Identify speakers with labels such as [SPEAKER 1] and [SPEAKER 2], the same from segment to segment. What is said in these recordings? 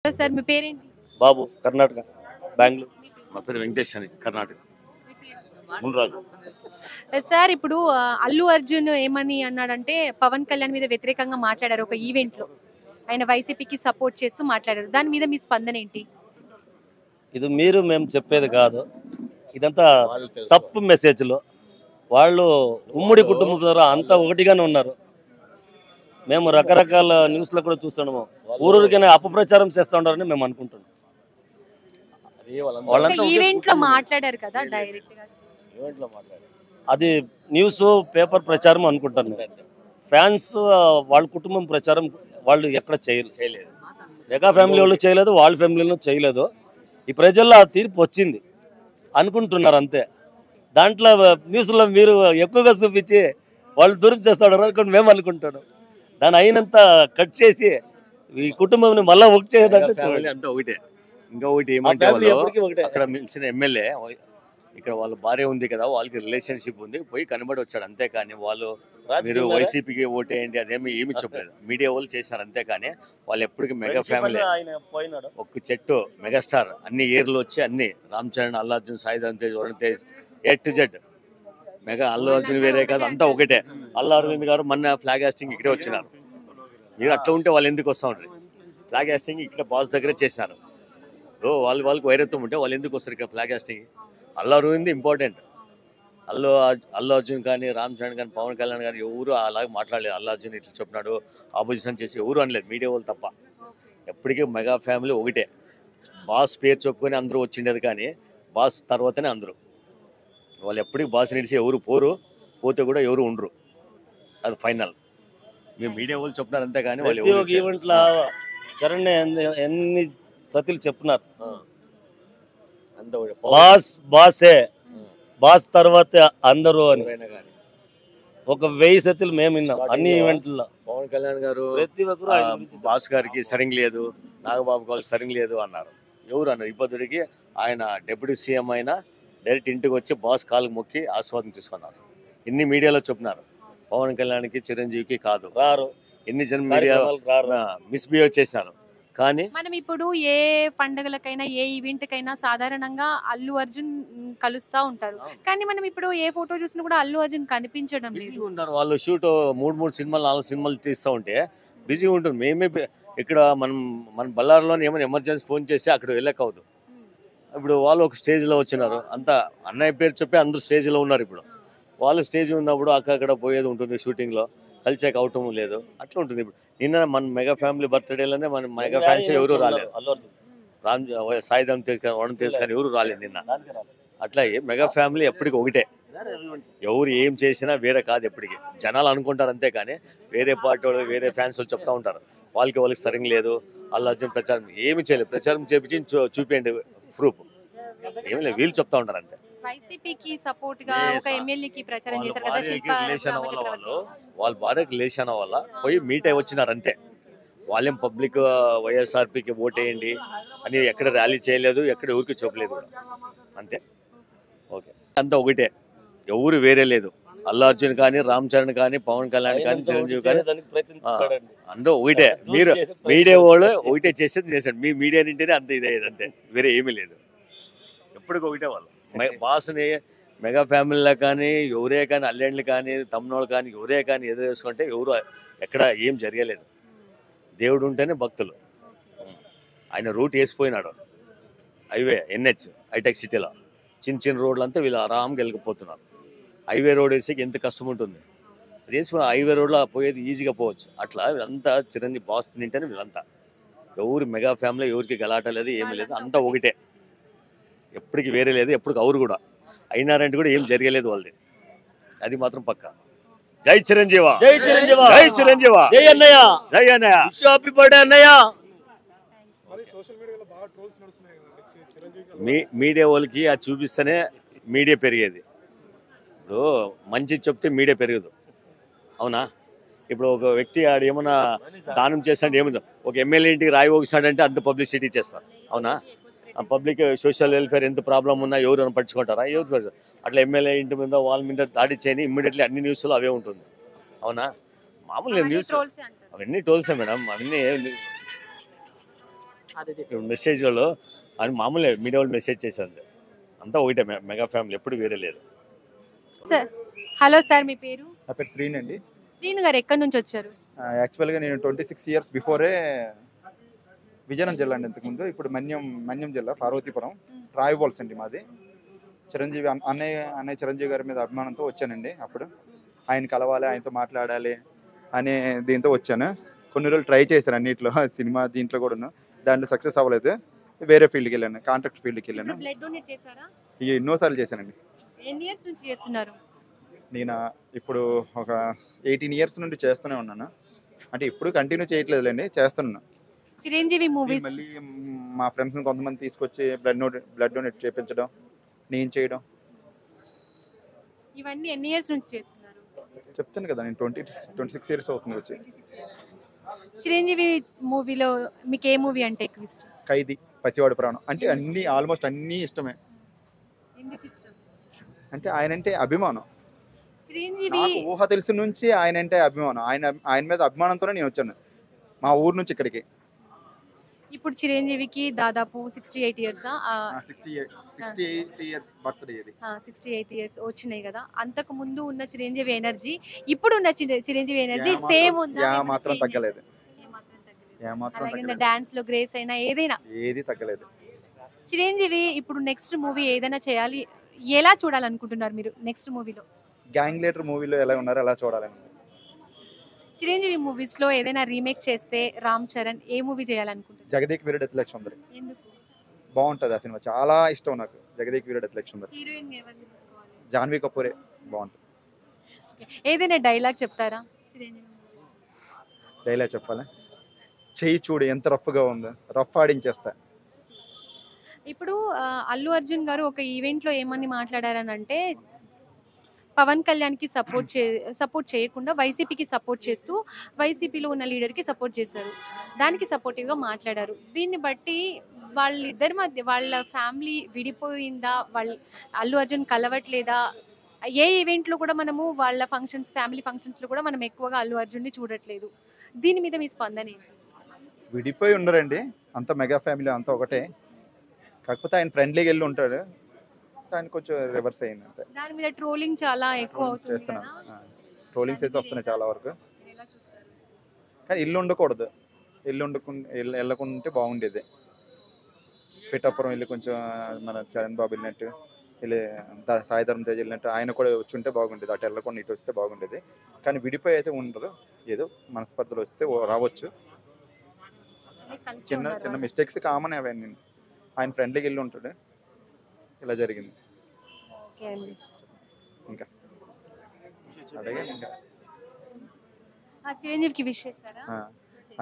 [SPEAKER 1] Sir మీ పేరేంటి?
[SPEAKER 2] బాబు కర్ణాటక బెంగళూరు.
[SPEAKER 3] మా పేరు వెంకటేష్ అని కర్ణాటక.
[SPEAKER 2] మున్రాజు.
[SPEAKER 1] సార్ ఇప్పుడు అల్లు అర్జున్ ఏమని అన్నాడంటే పవన్ కళ్యాణ్ మీద వ్యతిరేకంగా మాట్లాడారు ఒక ఈవెంట్ లో. ఆయన వైసీపీకి సపోర్ట్ చేస్తూ మాట్లాడారు. దాని మీద మీ స్పందన ఏంటి?
[SPEAKER 2] ఇది మీరు మేము చెప్పేది కాదు, ఇదంతా తప్పు మెసేజ్లు. వాళ్ళు ఉమ్మడి కుటుంబం ద్వారా అంతా ఒకటిగానే ఉన్నారు. మేము రకరకాల న్యూస్లో కూడా చూస్తున్నాము. ఊరూరికైనా అపప్రచారం చేస్తూ ఉన్నారని మేము అనుకుంటున్నాం. వాళ్ళంతా
[SPEAKER 1] ఈవెంట్ లో మాట్లాడారు కదా డైరెక్ట్ గా.
[SPEAKER 2] అది న్యూస్ పేపర్ ప్రచారం అనుకుంటాను. ఫ్యాన్స్ వాళ్ళ కుటుంబం ప్రచారం వాళ్ళు ఎక్కడ చేయలేదు. మెగా ఫ్యామిలీ వాళ్ళు చేయలేదు, వాళ్ళ ఫ్యామిలీలో చేయలేదు. ఈ ప్రజల్లో ఆ తీర్పు వచ్చింది అనుకుంటున్నారు అంతే. దాంట్లో న్యూస్లో మీరు ఎక్కువగా చూపించి వాళ్ళు దూరం చేస్తాడు అనుకోండి మేము అనుకుంటాను. దాని అయినంత కట్ చేసి ఈ కుటుంబం మళ్ళీ ఒకటి చేయదంటే
[SPEAKER 3] అంతా ఒకటే. ఇంకా ఒకటి ఏమంటే అక్కడ మిలిచిన ఎమ్మెల్యే ఇక్కడ వాళ్ళ భార్య ఉంది కదా, వాళ్ళకి రిలేషన్షిప్ ఉంది, పోయి కనబడి వచ్చాడు అంతేకాని వాళ్ళు మీరు వైసీపీకి ఓటేయండి అదేమి ఏమి చెప్పలేదు. మీడియా వాళ్ళు చేశారు అంతేకాని వాళ్ళు ఎప్పటికీ మెగా ఫ్యామిలీ ఒక్క చెట్టు మెగాస్టార్ అన్ని ఇయర్లు వచ్చి అన్ని Ram Charan, Allu Arjun, Sai Dharam Tej, Varun Tej, A to Z mega. Allu Arjun వేరే కాదు, అంతా ఒకటే. అల్లు అరవింద్ గారు మొన్న ఫ్లాగ్ హాస్టింగ్ ఇక్కడే వచ్చినారు. మీరు అట్లా ఉంటే వాళ్ళు ఎందుకు వస్తూ ఉంటారు? ఫ్లాగ్ హాస్టింగ్ ఇక్కడ బాస్ దగ్గరే చేశారు. వాళ్ళకి వైరత్వం ఉంటే వాళ్ళు ఎందుకు వస్తారు ఇక్కడ flag hoisting? Allu Aravind important. Allu Arjun కానీ, రామ్ చరణ్ కానీ, పవన్ కళ్యాణ్ కానీ ఎవరు అలాగే మాట్లాడలేదు. అల్లు అర్జున్ ఇట్లా చెప్పినాడు ఆపోజిషన్ చేసి ఎవరు అనలేదు, మీడియా వాళ్ళు తప్ప. ఎప్పటికీ మెగా ఫ్యామిలీ ఒకటే. బాస్ పేరు చెప్పుకొని అందరూ వచ్చిండేది కానీ బాస్ తర్వాతనే అందరూ. వాళ్ళు ఎప్పటికీ బాస్ నిడిచి ఎవరు పోరు, పోతే కూడా ఎవరు ఉండరు. అది ఫైనల్. మీరు మీడియా వాళ్ళు చెప్తున్నారు అంతేగాని వాళ్ళు
[SPEAKER 2] ఈవెంట్లో చరణ్ ఎన్ని సతిలు చెప్తున్నారు. బాసే బాస్ తర్వాత అందరూ అని ఒక 1000 సతిలు మేము విన్నాం అన్ని ఈవెంట్లో.
[SPEAKER 3] పవన్ కళ్యాణ్ గారు
[SPEAKER 2] ప్రతి ఒక్కరు
[SPEAKER 3] బాస్ గారికి సరింగ్ లేదు, నాగబాబు గారికి సరింగ్ లేదు అన్నారు. ఎవరు అన్నారు? ఇప్పటికి ఆయన డిప్యూటీ సీఎం అయినా డైరెక్ట్ ఇంటికి వచ్చి బాస్ కాళ్ళకు మొక్కి ఆస్వాదం తీసుకున్నారు. ఇన్ని మీడియాలో చెప్తున్నారు. పవన్ కళ్యాణ్కి, చిరంజీవికి కాదు
[SPEAKER 2] రారు,
[SPEAKER 3] ఎన్ని జన మీడియా మిస్బిహేవ్ చేశారు. కానీ
[SPEAKER 1] మనం ఇప్పుడు ఏ పండుగలకైనా ఏ ఈవెంట్ కైనా సాధారణంగా అల్లు అర్జున్ కలుస్తా ఉంటారు. కానీ మనం ఇప్పుడు ఏ ఫోటో చూసినా కూడా అల్లు అర్జున్ కనిపించడం లేదు.
[SPEAKER 3] బిజీగా ఉంటారు వాళ్ళు. షూట్ 3 సినిమాలు 4 సినిమాలు తీస్తూ ఉంటే బిజీగా ఉంటుంది. మేమే ఇక్కడ మన బళ్ళారిలో ఏమైనా ఎమర్జెన్సీ ఫోన్ చేసి అక్కడ వెళ్ళకూడదు. ఇప్పుడు వాళ్ళు ఒక స్టేజ్లో వచ్చినారు, అంతా అన్నయ్య పేరు చెప్పి అందరూ స్టేజ్లో ఉన్నారు. ఇప్పుడు వాళ్ళు స్టేజ్ ఉన్నప్పుడు అక్కడ పోయేది ఉంటుంది, షూటింగ్లో కలిసేకి అవటం లేదు, అట్లా ఉంటుంది. ఇప్పుడు నిన్న మన మెగా ఫ్యామిలీ బర్త్డేలోనే మన మెగా ఫ్యాన్స్ ఎవరు రాలేదు. సాయి ధరమ్ తేజ్ కానీ, వరుణ్ తేజ్ కానీ ఎవరు రాలేదు నిన్న. అట్లా మెగా ఫ్యామిలీ ఎప్పటికీ ఒకటే. ఎవరు ఏం చేసినా వేరే కాదు. ఎప్పటికీ జనాలు అనుకుంటారు అంతే కానీ వేరే పార్టీ వాళ్ళు, వేరే ఫ్యాన్స్ వాళ్ళు చెప్తా ఉంటారు వాళ్ళకి సరింగ్ లేదు, అల్లు అర్జున్ ప్రచారం ఏమి చేయలేదు. ప్రచారం చేపించి చూపించండి ప్రూఫ్ ఏమి లేదు, వీళ్ళు చెప్తా ఉంటారు అంతే.
[SPEAKER 1] వైసీపీకి సపోర్ట్ గా ఒక ఎమ్మెల్యేకి ప్రచారం చేశారు కదా శిల్పా
[SPEAKER 3] వాళ్ళ భార్యకి రిలేషన్ వల్ల పోయి మీట్ అయి వచ్చినారు అంతే. వాళ్ళేం పబ్లిక్ వైఎస్ఆర్పీకి ఓటేయండి అని ఎక్కడ ర్యాలీ చేయలేదు, ఎక్కడ ఎవరికి చెప్పలేదు కూడా అంతే. ఓకే, అంతా ఒకటే, ఎవరు వేరే లేదు. అల్లు అర్జున్ కానీ, రామ్ చరణ్ కానీ, పవన్ కళ్యాణ్ కానీ, చిరంజీవి కానీ అందరూ ఒకటే. మీరు మీడియా వాళ్ళు ఒకటే చేసాడు. మీ మీడియా నింటేనే అంత ఇదేది అంతే, వేరే ఏమీ లేదు. ఎప్పటికి ఒకటే వాళ్ళు. బాస్ని మెగా ఫ్యామిలీలో కానీ ఎవరే కానీ, అల్లెండ్లు కానీ, తమ్ముళ్ళు కానీ ఎవరే కానీ ఎదురు వేసుకుంటే ఎవరు ఎక్కడ ఏం జరగలేదు. దేవుడు ఉంటేనే భక్తులు. ఆయన రూట్ వేసిపోయినాడు, హైవే NH హైటెక్ సిటీలో చిన్న రోడ్లు వీళ్ళు ఆరాంగా వెళ్ళిపోతున్నారు. హైవే రోడ్ వేసేకి ఎంత కష్టం ఉంటుంది. అది వేసుకుని హైవే రోడ్లో పోయేది ఈజీగా పోవచ్చు. అట్లా వీళ్ళంతా చిరంజీవి బాస్ తింటేనే వీళ్ళంతా. ఎవరు మెగా ఫ్యామిలీ ఎవరికి గలాట లేదు, ఏమీ లేదు, అంతా ఒకటే. ఎప్పటికి వేరే లేదు, ఎప్పటికి ఎవరు కూడా అయినారంటే కూడా ఏం జరగలేదు వాళ్ళది. అది మాత్రం పక్క. జై చిరంజీవ,
[SPEAKER 2] జై చిరంజీవ,
[SPEAKER 3] జై చిరంజీవ,
[SPEAKER 2] జై అన్నయ్య,
[SPEAKER 3] జై అన్నయ్య,
[SPEAKER 2] హ్యాపీ బర్త్డే అన్నయ్య.
[SPEAKER 3] మీడియా వాళ్ళకి అది చూపిస్తేనే మీడియా పెరిగేది. ఇప్పుడు మంచి చెప్తే మీడియా పెరగదు, అవునా? ఇప్పుడు ఒక వ్యక్తి ఆడు ఏమన్నా దానం చేస్తాడు, ఏముందో ఒక ఎమ్మెల్యే ఇంటికి రాయి పోగిస్తాడంటే అంత పబ్లిసిటీ చేస్తారు, అవునా? పబ్లిక్ సోషల్ వెల్ఫేర్ ఎంత ప్రాబ్లం ఉన్నా ఎవరు పట్టించుకుంటారా? ఎవరు అట్లా ఎమ్మెల్యే ఇంటి మీద వాళ్ళ మీద దాడి చేయని ఇమ్మీడియట్లీ అన్ని న్యూస్లో అవే ఉంటుంది, అవునా? మామూలుగా న్యూస్ అవన్నీ టోల్సే మేడం, అవన్నీ ఇప్పుడు మెసేజ్లలో అని మామూలే మీడియా వాళ్ళు మెసేజ్ చేసేది అంతా ఒకటే మెగా ఫ్యామిలీ ఎప్పుడు వేరే లేదు.
[SPEAKER 1] సార్ హలో సార్, మీ పేరు?
[SPEAKER 4] నా పేరు శ్రీని అండి.
[SPEAKER 1] శ్రీను గారు ఎక్కడి నుంచి వచ్చారు?
[SPEAKER 4] యాక్చువల్గా నేను 26 ఇయర్స్ బిఫోరే విజయనగరం జిల్లా అండి. ఇంతకుముందు ఇప్పుడు మన్యం జిల్లా పార్వతీపురం రాయవోల్స్ అండి మాది. చిరంజీవి అన్నయ్య చిరంజీవి గారి మీద అభిమానంతో వచ్చానండి. అప్పుడు ఆయన కలవాలి, ఆయనతో మాట్లాడాలి అనే దీంతో వచ్చాను. కొన్ని రోజులు ట్రై చేశాను అన్నింటిలో, సినిమా దీంట్లో కూడాను. దాంట్లో సక్సెస్ అవ్వలేదు. వేరే ఫీల్డ్కి వెళ్ళాను, కాంట్రాక్ట్ ఫీల్డ్కి వెళ్ళాను.
[SPEAKER 1] బ్లడ్ డొనేట్ చేశారా?
[SPEAKER 4] ఇక ఎన్నోసార్లు చేశానండి.
[SPEAKER 1] ఎన్ని ఇయర్స్ నుంచి చేస్తున్నారు?
[SPEAKER 4] నేను ఇప్పుడు ఒక 18 ఇయర్స్ నుండి చేస్తూనే ఉన్నాను. అంటే ఇప్పుడు కంటిన్యూ చేయట్లేదులేండి, చేస్తున్నాను.
[SPEAKER 1] చిరంజీవి మూవీస్
[SPEAKER 4] మళ్ళీ మా ఫ్రెండ్స్ని కొంతమంది తీసుకొచ్చి బ్లడ్ డొనేట్ చేయించడం, నేను చేయడం.
[SPEAKER 1] ఇవన్నీ ఎన్ని ఇయర్స్ నుంచి చేస్తున్నారు?
[SPEAKER 4] చెప్తాను కదా, నేను 26 ఇయర్స్ అవుతుంది వచ్చి.
[SPEAKER 1] చిరంజీవి మూవీలో మీకు ఏ మూవీ అంటే ఎక్కువ ఇష్టం?
[SPEAKER 4] ఖైదీ, పసివాడు ప్రాణం, అంటే అన్ని ఆల్మోస్ట్ అన్నీ ఇష్టమే.
[SPEAKER 1] ఎందుకు ఇష్టం?
[SPEAKER 4] అంటే ఆయన అంటే అభిమానం.
[SPEAKER 1] చిరంజీవి
[SPEAKER 4] నాకు ఊహ తెలిసి నుంచి ఆయన అంటే అభిమానం. ఆయన మీద అభిమానంతోనే నేను వచ్చాను మా ఊరు నుంచి ఇక్కడికి.
[SPEAKER 1] ఇప్పుడు చిరంజీవికి దాదాపు 68 ఇయర్స్
[SPEAKER 4] 68 ఇయర్స్ బర్త్డే ఇది.
[SPEAKER 1] 68 ఇయర్స్ వచ్చినాయి కదా. అంతకు ముందు ఉన్న చిరంజీవి ఎనర్జీ, ఇప్పుడు ఉన్న చిరంజీవి ఎనర్జీ సేమ్ ఉందా?
[SPEAKER 4] యా మాత్రం తగ్గలేదు.
[SPEAKER 1] అలాగే డాన్స్ లో గ్రేస్ అయినా ఏదైనా
[SPEAKER 4] ఏది తగ్గలేదు.
[SPEAKER 1] చిరంజీవి ఇప్పుడు నెక్స్ట్ మూవీ ఏదైనా చేయాలి, ఎలా చూడాలనుకుంటున్నారు మీరు? నెక్స్ట్ మూవీలో
[SPEAKER 4] గ్యాంగ్ లీడర్ మూవీలో ఎలా ఉన్నారో అలా చూడాలని.
[SPEAKER 1] చిరంజీవి మూవీస్ లో ఏదైనా రీమేక్ చేస్తే రామ్ చరణ్ ఏ మూవీ చేయాలనుకుంటున్నారు?
[SPEAKER 4] జగదేక్ వీరుడు అతిలక్ష్మి సుందరి
[SPEAKER 1] ఎందుకు?
[SPEAKER 4] బాగుంటుంది ఆ సినిమా, చాలా ఇష్టం నాకు. జగదేక్ వీరుడు అతిలక్ష్మి సుందరి,
[SPEAKER 1] హీరోయిన్ ఎవరిని తీసుకోవాలి?
[SPEAKER 4] జాన్వీ కపూరే బాగుంటుంది.
[SPEAKER 1] ఏదైనా డైలాగ్ చెప్తారా చిరంజీవి మూవీస్?
[SPEAKER 4] డైలాగ్ చెప్పాలి, చెయ్యి చూడు ఎంత రఫ్గా ఉందో, రఫ్ ఆడించేస్తా.
[SPEAKER 1] ఇప్పుడు అల్లు అర్జున్ గారు ఒక ఈవెంట్ లో ఏమని మాట్లాడారని అంటే, పవన్ కళ్యాణ్కి సపోర్ట్ చేయకుండా వైసీపీకి సపోర్ట్ చేస్తూ వైసీపీలో ఉన్న లీడర్కి సపోర్ట్ చేశారు. దానికి సపోర్టివ్గా మాట్లాడారు. దీన్ని బట్టి వాళ్ళిద్దరి మధ్య వాళ్ళ ఫ్యామిలీ విడిపోయిందా, అల్లు అర్జున్ కలవట్లేదా? ఏ ఈవెంట్లో కూడా మనము వాళ్ళ ఫ్యామిలీ ఫంక్షన్స్లో కూడా మనం ఎక్కువగా అల్లు అర్జున్ని చూడట్లేదు. దీని మీద మీ స్పందన ఏంటి?
[SPEAKER 4] విడిపోయి ఉండరండి, అంత మెగా ఫ్యామిలీ అంతా ఒకటే. కాకపోతే ఆయన ఫ్రెండ్లీగా వెళ్ళి ఉంటాడు, ఆయన కొంచెం రివర్స్ అయింది అంతే.
[SPEAKER 1] దాని మీద ట్రోలింగ్ చాలా ఎక్కువ అవుతుంది
[SPEAKER 4] చేస్తున్నాం,
[SPEAKER 1] కదా.
[SPEAKER 4] ట్రోలింగ్స్ అయితే వస్తున్నాయి చాలా వరకు.
[SPEAKER 1] మీరు ఎలా చూస్తారు?
[SPEAKER 4] కానీ ఇల్లు ఉండకూడదు, వెళ్ళకుండా ఉంటే బాగుండేది. పిఠాపురం వెళ్ళి కొంచెం మన చరణ్ బాబు వెళ్ళినట్టు, వెళ్ళి సాయి ధర్మ తేజ్ వెళ్ళినట్టు ఆయన కూడా వచ్చి ఉంటే బాగుండేది. అటు వెళ్ళకుండా ఇటు వస్తే బాగుండేది. కానీ విడిపోయి అయితే ఉండరు, ఏదో మనస్పర్ధలు వస్తే రావచ్చు.
[SPEAKER 1] కలిసి
[SPEAKER 4] చిన్న
[SPEAKER 1] ఉన్నారు
[SPEAKER 4] చిన్న
[SPEAKER 1] వాళ్ళు.
[SPEAKER 4] మిస్టేక్స్ కామన్ అవన్నీ. ఆయన ఫ్రెండ్లీకి వెళ్ళి ఉంటాడు, ఇలా జరిగింది.
[SPEAKER 1] ఓకే అండి.
[SPEAKER 4] ఇంకా అడిగే ఇంకా
[SPEAKER 1] చిరంజీవికి విష్ చేస్తారా?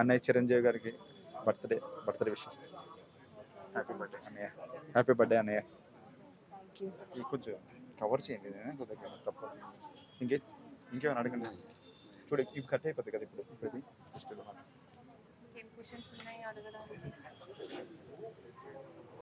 [SPEAKER 4] అన్నయ్య చిరంజీవి గారికి బర్త్డే విషెస్. హ్యాపీ బర్త్డే అన్నయ్య, హ్యాపీ బర్త్డే అన్నయ్య. ఇది కొంచెం కవర్ చేయండి, కొద్దిగా తప్ప. ఇంకేమైనా అడగండి. చూడు ఇవి కట్ అయిపోతుంది కదా ఇప్పుడు.
[SPEAKER 1] ఇంకేం క్వశ్చన్స్ ఉన్నాయి అడగడానికి?